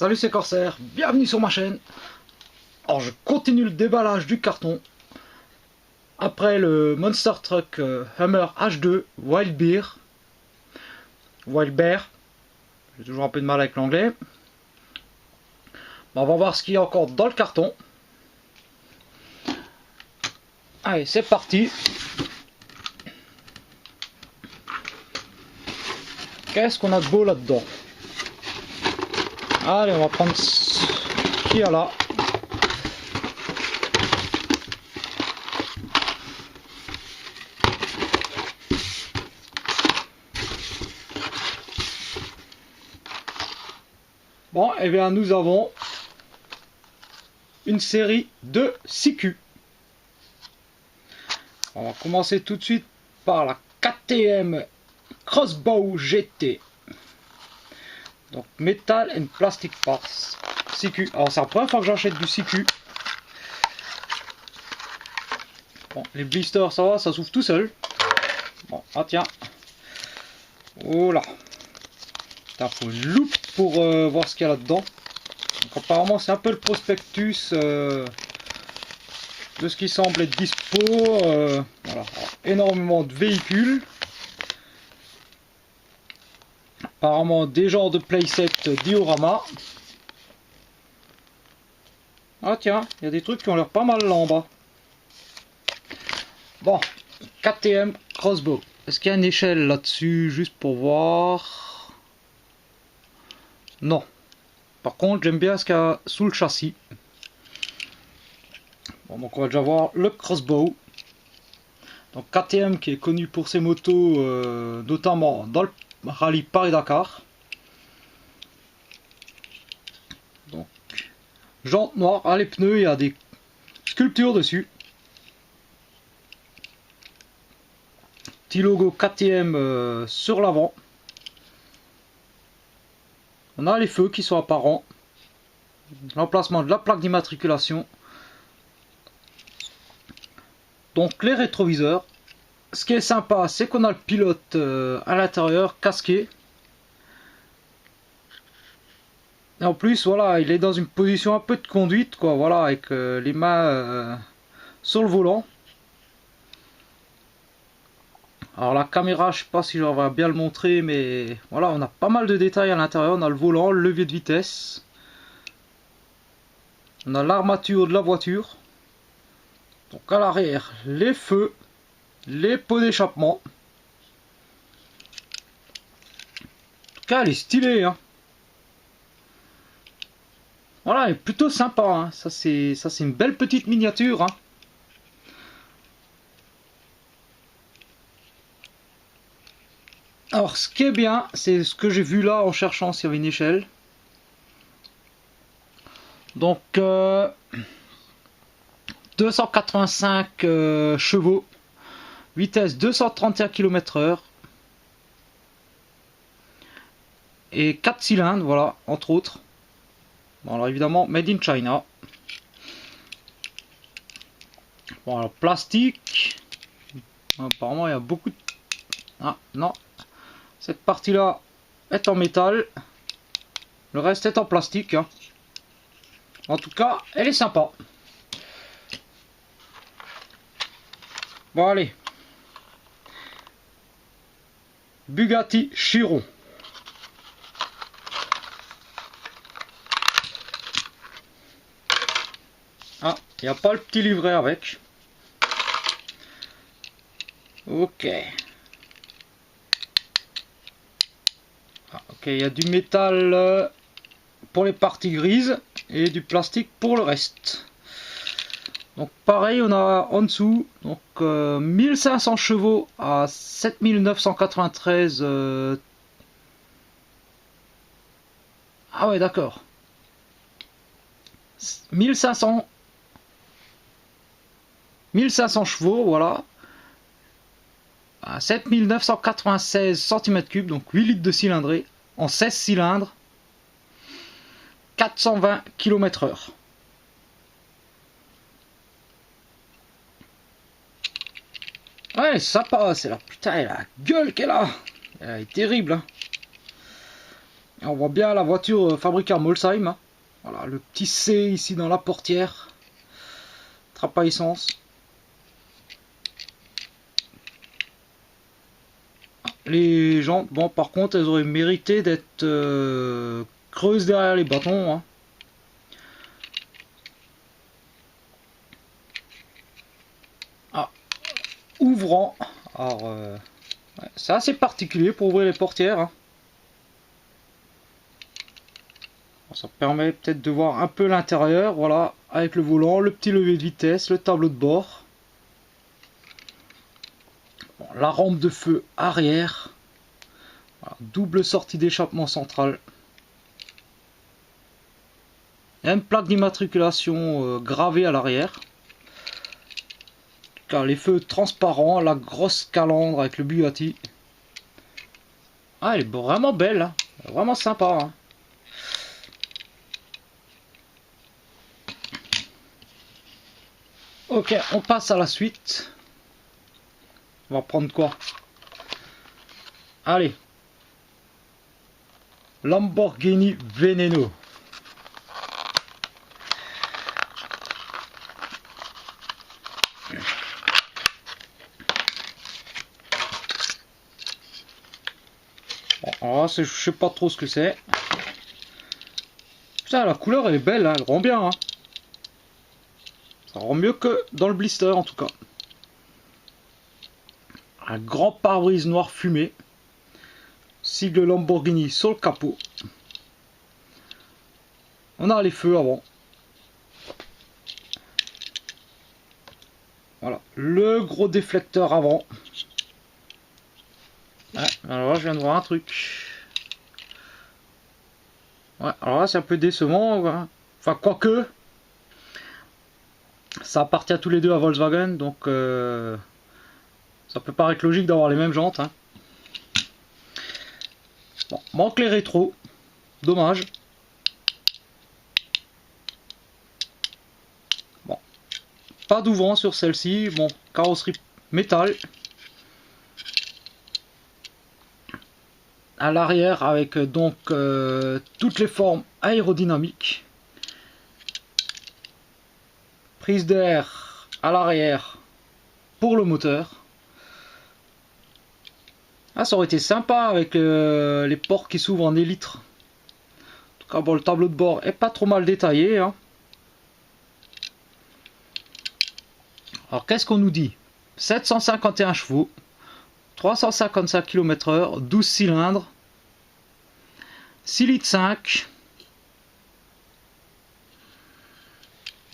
Salut, c'est Corsair, bienvenue sur ma chaîne. Alors je continue le déballage du carton après le Monster Truck Hummer H2 Wild Bear. J'ai toujours un peu de mal avec l'anglais. On va voir ce qu'il y a encore dans le carton. Allez, c'est parti. Qu'est-ce qu'on a de beau là-dedans? Allez, on va prendre ce qu'il y a là. Bon, et bien nous avons une série de 6 culs. On va commencer tout de suite par la KTM Crossbow GT. Donc Metal and Plastic Parts 6 culs. Alors c'est la première fois que j'achète du 6 culs. Bon, les blisters ça va, ça s'ouvre tout seul. Bon, ah tiens. Oh là. Putain, faut une loupe pour voir ce qu'il y a là-dedans. Donc apparemment c'est un peu le prospectus de ce qui semble être dispo. Voilà. Alors, énormément de véhicules. Apparemment des genres de playset diorama. Ah tiens, il y a des trucs qui ont l'air pas mal là en bas. Bon, KTM Crossbow. Est-ce qu'il y a une échelle là-dessus, juste pour voir? Non. Par contre, j'aime bien ce qu'il y a sous le châssis. Bon, donc on va déjà voir le Crossbow. Donc KTM qui est connu pour ses motos, notamment dans le rallye Paris-Dakar. Donc, jantes noires, ah, les pneus, il y a des sculptures dessus. Petit logo KTM sur l'avant. On a les feux qui sont apparents. L'emplacement de la plaque d'immatriculation. Donc les rétroviseurs. Ce qui est sympa, c'est qu'on a le pilote à l'intérieur, casqué. Et en plus, voilà, il est dans une position un peu de conduite, quoi. Voilà, avec les mains sur le volant. Alors la caméra, je sais pas si j'aurai bien le montrer, mais voilà, on a pas mal de détails à l'intérieur. On a le volant, le levier de vitesse. On a l'armature de la voiture. Donc à l'arrière, les feux, les pots d'échappement. En tout cas, elle est stylée, hein. Voilà, elle est plutôt sympa, hein. Ça c'est une belle petite miniature, hein. Alors ce qui est bien, c'est ce que j'ai vu là en cherchant s'il y avait une échelle. Donc 285 chevaux, vitesse 231 km/h et 4 cylindres, voilà, entre autres. Bon, alors évidemment, made in China. Bon, alors plastique. Apparemment, il y a beaucoup de... Ah, non. Cette partie-là est en métal. Le reste est en plastique, hein. En tout cas, elle est sympa. Bon, allez. Bugatti Chiron. Ah, il n'y a pas le petit livret avec. Ok. Ah, ok, il y a du métal pour les parties grises et du plastique pour le reste. Donc pareil, on a en dessous donc 1500 chevaux à 7993. Ah ouais, d'accord. 1500 chevaux, voilà. À 7996 cm3, donc 8 litres de cylindrée en 16 cylindres. 420 km/h. Ouais, sympa, c'est là. Putain, la gueule qu'elle a. Elle est terrible, hein. Et on voit bien la voiture fabriquée à Molsheim. Hein. Voilà, le petit C ici dans la portière. Trappe à essence. Les jantes, bon par contre elles auraient mérité d'être creuses derrière les bâtons. Hein. Ah, ouvrant. Alors ouais, c'est assez particulier pour ouvrir les portières. Hein. Ça permet peut-être de voir un peu l'intérieur, voilà, avec le volant, le petit levier de vitesse, le tableau de bord. Bon, la rampe de feu arrière. Voilà, double sortie d'échappement central. Il y a une plaque d'immatriculation gravée à l'arrière. Car les feux transparents, la grosse calandre avec le Bugatti. Ah, elle est vraiment belle, hein. Vraiment sympa. Hein. Ok, on passe à la suite. On va prendre quoi? Allez. Lamborghini Veneno. Bon, alors je sais pas trop ce que c'est. Putain, la couleur elle est belle, hein, elle rend bien. Hein. Ça rend mieux que dans le blister en tout cas. Un grand pare-brise noir fumé. Sigle Lamborghini sur le capot. On a les feux avant. Voilà, le gros déflecteur avant. Ouais, alors là, je viens de voir un truc. Ouais, alors là, c'est un peu décevant. Hein. Enfin, quoique. Ça appartient tous les deux à Volkswagen, donc ça peut paraître logique d'avoir les mêmes jantes. Hein. Bon, manque les rétros. Dommage. Bon. Pas d'ouvrant sur celle-ci. Bon, carrosserie métal. À l'arrière avec donc toutes les formes aérodynamiques. Prise d'air à l'arrière pour le moteur. Ah, ça aurait été sympa avec les ports qui s'ouvrent en élytre. En tout cas, bon, le tableau de bord est pas trop mal détaillé. Hein. Alors, qu'est-ce qu'on nous dit? 751 chevaux, 355 km/h, 12 cylindres, 6 litres 5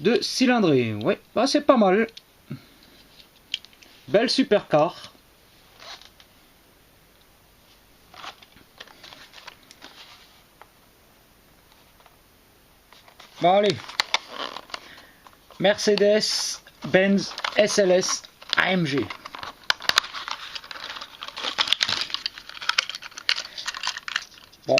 de cylindrée. Ouais, bah, c'est pas mal. Belle supercar. Bon, allez. Mercedes-Benz SLS AMG. Bon.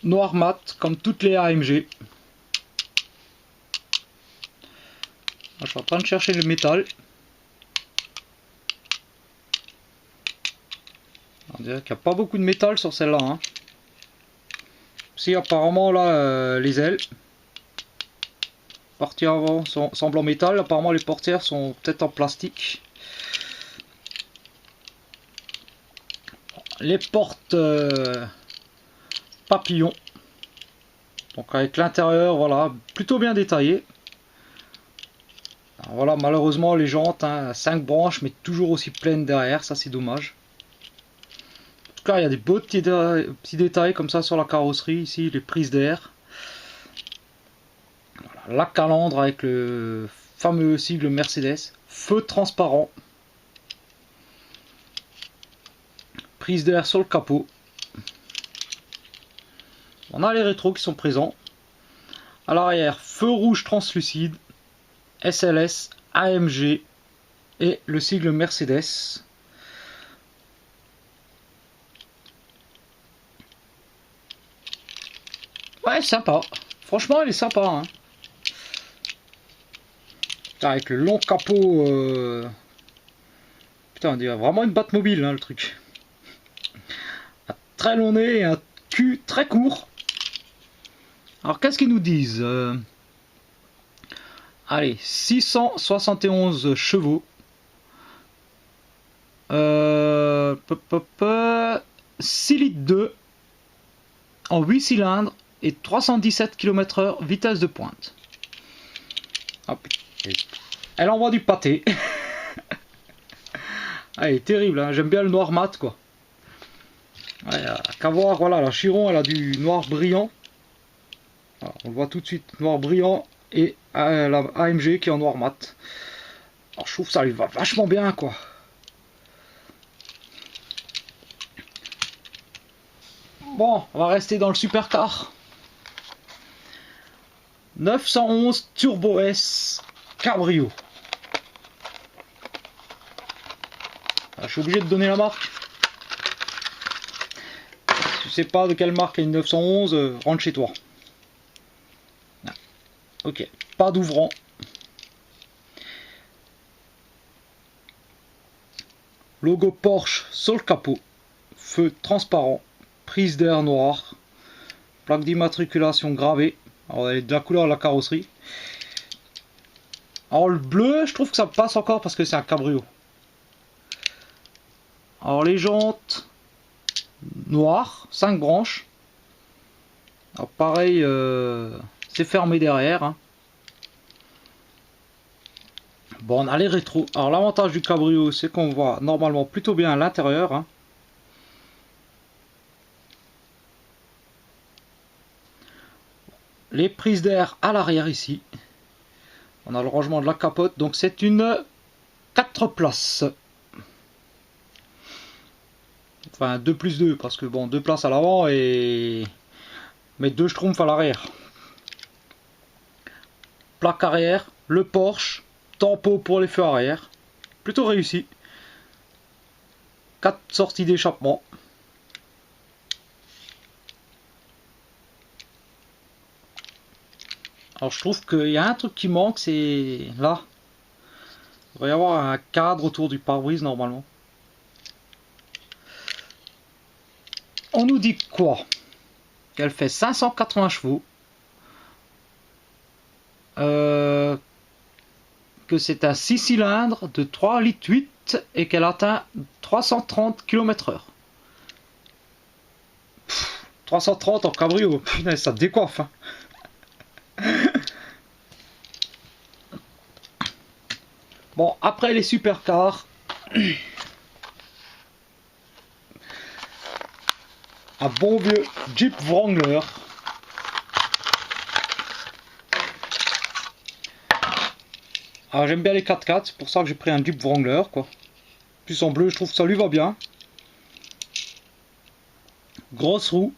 Noir mat, comme toutes les AMG. Je suis en train de chercher le métal. On dirait qu'il n'y a pas beaucoup de métal sur celle-là. Hein. Si, apparemment, là, les ailes. Partie avant semble en métal. Apparemment, les portières sont peut-être en plastique. Les portes papillons. Donc, avec l'intérieur, voilà, plutôt bien détaillé. Alors, voilà, malheureusement, les jantes, hein, 5 branches, mais toujours aussi pleines derrière. Ça, c'est dommage. En tout cas, il y a des beaux petits détails comme ça sur la carrosserie. Ici, les prises d'air. Voilà, la calandre avec le fameux sigle Mercedes. Feu transparent. Prise d'air sur le capot. On a les rétros qui sont présents. À l'arrière, feu rouge translucide. SLS, AMG et le sigle Mercedes. Ouais, sympa. Franchement, elle est sympa. Hein. Putain, avec le long capot. Putain, on dirait vraiment une Batmobile, hein, le truc. Un très long nez et un cul très court. Alors, qu'est-ce qu'ils nous disent? Allez, 671 chevaux. 6 litres 2 en 8 cylindres et 317 km/h vitesse de pointe. Hop. Elle envoie du pâté. Elle est terrible, hein. J'aime bien le noir mat, quoi. Ouais, qu'à voir, voilà, la Chiron elle a du noir brillant. Voilà, on le voit tout de suite, noir brillant, et la AMG qui est en noir mat. Alors je trouve que ça lui va vachement bien, quoi. Bon, on va rester dans le supercar. 911 Turbo S Cabrio. Je suis obligé de donner la marque. Si tu sais pas de quelle marque est une 911, rentre chez toi. Ok, pas d'ouvrant. Logo Porsche sur le capot. Feu transparent. Prise d'air noire. Plaque d'immatriculation gravée. Alors elle est de la couleur de la carrosserie. Alors le bleu, je trouve que ça passe encore parce que c'est un cabrio. Alors les jantes noires, 5 branches. Alors pareil, c'est fermé derrière. Hein. Bon, on a les rétros. Alors l'avantage du cabrio, c'est qu'on voit normalement plutôt bien à l'intérieur. Hein. Les prises d'air à l'arrière ici. On a le rangement de la capote. Donc c'est une 4 places. Enfin 2 plus 2 parce que bon 2 places à l'avant et mais 2 schtroumpfs à l'arrière. Plaque arrière, le Porsche, tempo pour les feux arrière. Plutôt réussi. 4 sorties d'échappement. Alors je trouve qu'il y a un truc qui manque, c'est là. Il devrait y avoir un cadre autour du pare-brise normalement. On nous dit quoi? Qu'elle fait 580 chevaux. Que c'est un 6 cylindres de 3 litres 8 et qu'elle atteint 330 km/h. 330 en cabrio, putain, ça décoiffe. Hein. Bon, après les supercars, un bon vieux Jeep Wrangler. Alors j'aime bien les 4x4, c'est pour ça que j'ai pris un Jeep Wrangler, quoi. Plus en bleu, je trouve que ça lui va bien. Grosse roue,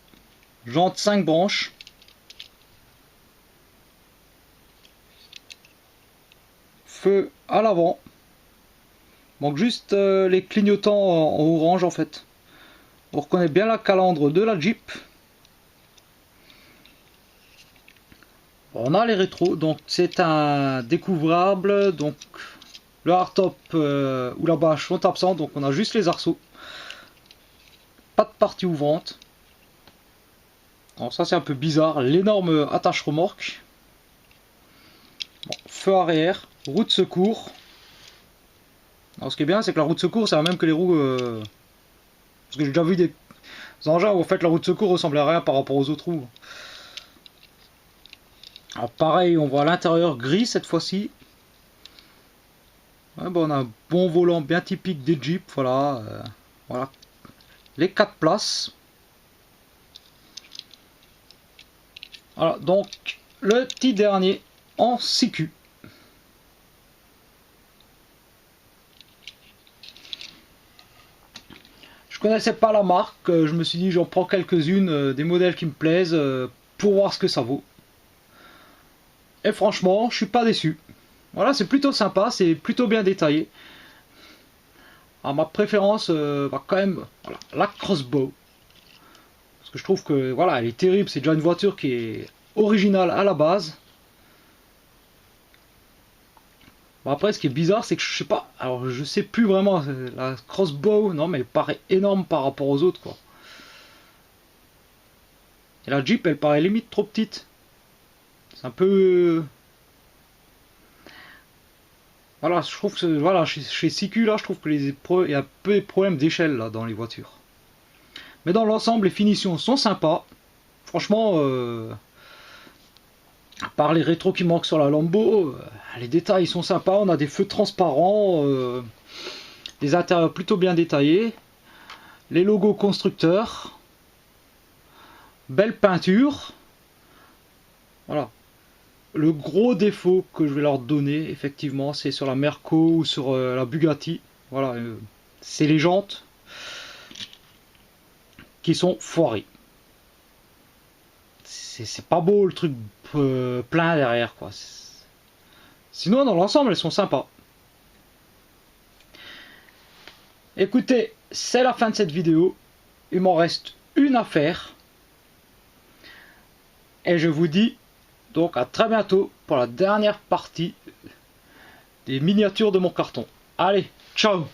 jantes 5 branches. Feu à l'avant. Manque juste les clignotants en orange en fait. On reconnaît bien la calandre de la Jeep. On a les rétros, donc c'est un découvrable. Donc le hardtop ou la bâche sont absents, donc on a juste les arceaux. Pas de partie ouvrante. Alors ça c'est un peu bizarre, l'énorme attache remorque. Bon, feu arrière, roue de secours. Alors ce qui est bien c'est que la roue de secours c'est la même que les roues. Parce que j'ai déjà vu des engins où en fait la roue de secours ressemble à rien par rapport aux autres roues. Alors pareil, on voit l'intérieur gris cette fois-ci. Ouais, bon, on a un bon volant bien typique des Jeeps, voilà. Voilà. Les 4 places. Voilà, donc le petit dernier en CQ. Je connaissais pas la marque, je me suis dit j'en prends quelques-unes, des modèles qui me plaisent, pour voir ce que ça vaut. Et franchement, je suis pas déçu. Voilà, c'est plutôt sympa, c'est plutôt bien détaillé. Alors, ma préférence va quand même, voilà, la Crossbow. Parce que je trouve que voilà, elle est terrible, c'est déjà une voiture qui est originale à la base. Bon, après, ce qui est bizarre, c'est que je sais pas, alors je sais plus vraiment, la crossbow, non, mais elle paraît énorme par rapport aux autres, quoi. Et la Jeep, elle paraît limite trop petite. C'est un peu... Voilà, je trouve que voilà, chez CQ, là, je trouve que il y a un peu de problèmes d'échelle, là, dans les voitures. Mais dans l'ensemble, les finitions sont sympas. Franchement, à part les rétros qui manquent sur la Lambo, les détails sont sympas. On a des feux transparents, des intérieurs plutôt bien détaillés, les logos constructeurs, belle peinture. Voilà. Le gros défaut que je vais leur donner, effectivement, c'est sur la Merco ou sur la Bugatti. Voilà, c'est les jantes qui sont foirées. C'est pas beau le truc plein derrière, quoi. Sinon, dans l'ensemble, elles sont sympas. Écoutez, c'est la fin de cette vidéo. Il m'en reste une à faire. Et je vous dis donc à très bientôt pour la dernière partie des miniatures de mon carton. Allez, ciao!